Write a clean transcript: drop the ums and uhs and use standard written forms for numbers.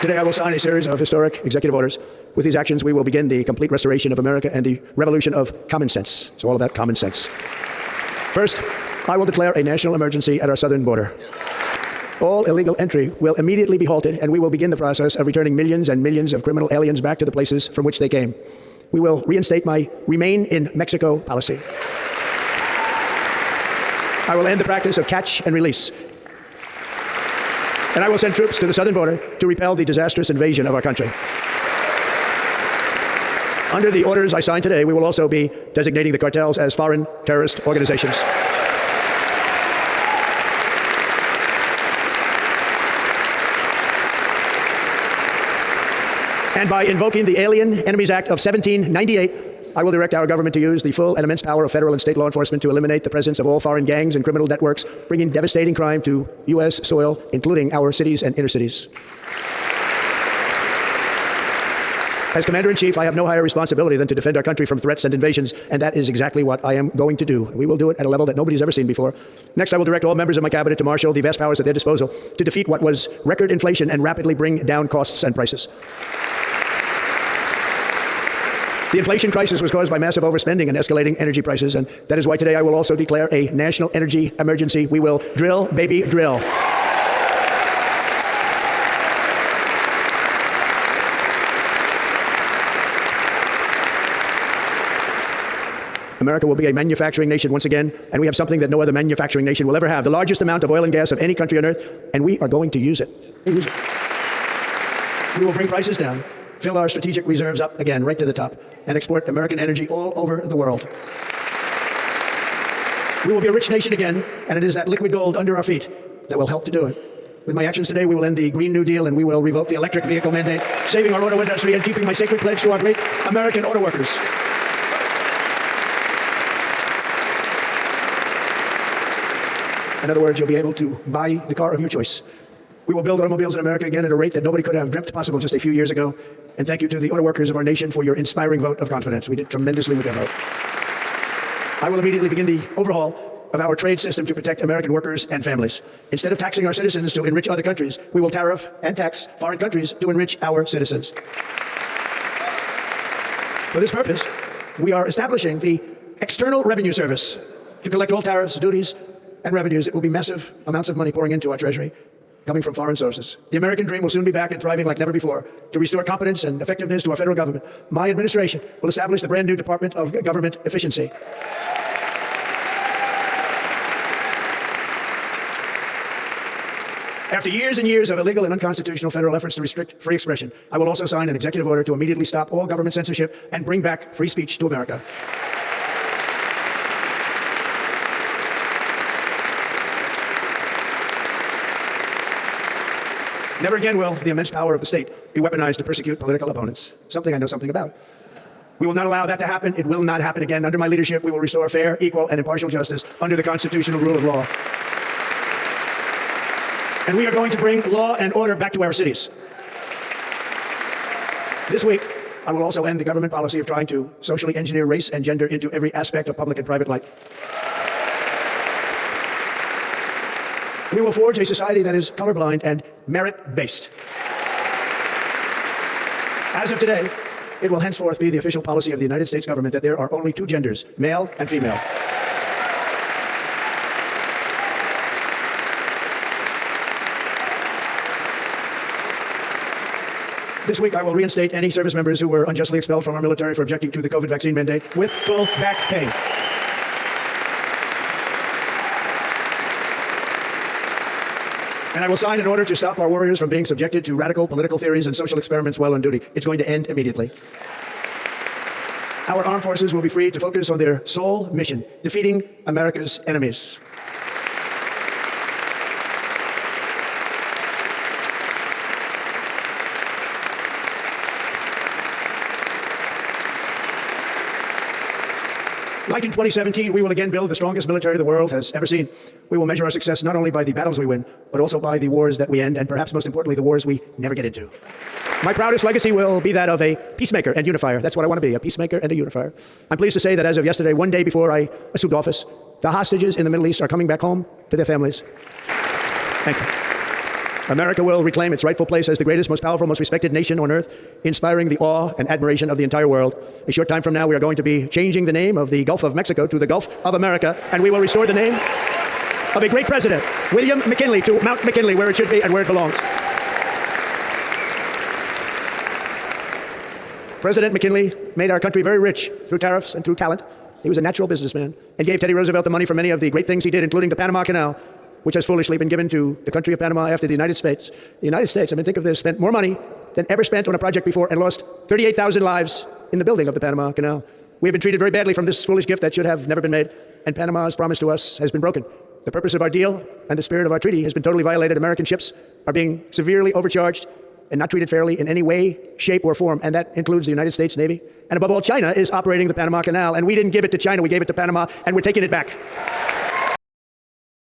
Today, I will sign a series of historic executive orders. With these actions, we will begin the complete restoration of America and the revolution of common sense. It's all about common sense. First, I will declare a national emergency at our southern border. All illegal entry will immediately be halted, and we will begin the process of returning millions and millions of criminal aliens back to the places from which they came. We will reinstate my Remain in Mexico policy. I will end the practice of catch and release. And I will send troops to the southern border to repel the disastrous invasion of our country. Under the orders I signed today, we will also be designating the cartels as foreign terrorist organizations. And by invoking the Alien Enemies Act of 1798, I will direct our government to use the full and immense power of federal and state law enforcement to eliminate the presence of all foreign gangs and criminal networks, bringing devastating crime to U.S. soil, including our cities and inner cities. As Commander-in-Chief, I have no higher responsibility than to defend our country from threats and invasions, and that is exactly what I am going to do. We will do it at a level that nobody's ever seen before. Next, I will direct all members of my cabinet to marshal the vast powers at their disposal to defeat what was record inflation and rapidly bring down costs and prices. The inflation crisis was caused by massive overspending and escalating energy prices, and that is why today I will also declare a national energy emergency. We will drill, baby, drill. America will be a manufacturing nation once again, and we have something that no other manufacturing nation will ever have, the largest amount of oil and gas of any country on earth, and we are going to use it. We will bring prices down, fill our strategic reserves up again right to the top, and export American energy all over the world. We will be a rich nation again, and it is that liquid gold under our feet that will help to do it. With my actions today, we will end the Green New Deal, and we will revoke the electric vehicle mandate, saving our auto industry and keeping my sacred pledge to our great American auto workers. In other words, you'll be able to buy the car of your choice. We will build automobiles in America again at a rate that nobody could have dreamt possible just a few years ago. And thank you to the auto workers of our nation for your inspiring vote of confidence. We did tremendously with your vote. I will immediately begin the overhaul of our trade system to protect American workers and families. Instead of taxing our citizens to enrich other countries, we will tariff and tax foreign countries to enrich our citizens. For this purpose, we are establishing the External Revenue Service to collect all tariffs, duties, and revenues. It will be massive amounts of money pouring into our treasury, coming from foreign sources. The American dream will soon be back and thriving like never before. To restore competence and effectiveness to our federal government, my administration will establish the brand new Department of Government Efficiency. After years and years of illegal and unconstitutional federal efforts to restrict free expression, I will also sign an executive order to immediately stop all government censorship and bring back free speech to America. Never again will the immense power of the state be weaponized to persecute political opponents, something I know something about. We will not allow that to happen. It will not happen again. Under my leadership, we will restore fair, equal, and impartial justice under the constitutional rule of law. And we are going to bring law and order back to our cities. This week, I will also end the government policy of trying to socially engineer race and gender into every aspect of public and private life. We will forge a society that is colorblind and merit-based. As of today, it will henceforth be the official policy of the United States government that there are only two genders, male and female. This week, I will reinstate any service members who were unjustly expelled from our military for objecting to the COVID vaccine mandate with full back pay. And I will sign an order to stop our warriors from being subjected to radical political theories and social experiments while on duty. It's going to end immediately. Our armed forces will be free to focus on their sole mission, defeating America's enemies. Like in 2017, we will again build the strongest military the world has ever seen. We will measure our success not only by the battles we win, but also by the wars that we end, and perhaps most importantly, the wars we never get into. My proudest legacy will be that of a peacemaker and unifier. That's what I want to be, a peacemaker and a unifier. I'm pleased to say that as of yesterday, one day before I assumed office, the hostages in the Middle East are coming back home to their families. Thank you. America will reclaim its rightful place as the greatest, most powerful, most respected nation on earth, inspiring the awe and admiration of the entire world. A short time from now, we are going to be changing the name of the Gulf of Mexico to the Gulf of America, and we will restore the name of a great president, William McKinley, to Mount McKinley, where it should be and where it belongs. President McKinley made our country very rich through tariffs and through talent. He was a natural businessman and gave Teddy Roosevelt the money for many of the great things he did, including the Panama Canal, which has foolishly been given to the country of Panama after the United States. The United States, I mean, think of this, spent more money than ever spent on a project before and lost 38,000 lives in the building of the Panama Canal. We have been treated very badly from this foolish gift that should have never been made, and Panama's promise to us has been broken. The purpose of our deal and the spirit of our treaty has been totally violated. American ships are being severely overcharged and not treated fairly in any way, shape, or form, and that includes the United States Navy. And above all, China is operating the Panama Canal, and we didn't give it to China, we gave it to Panama, and we're taking it back.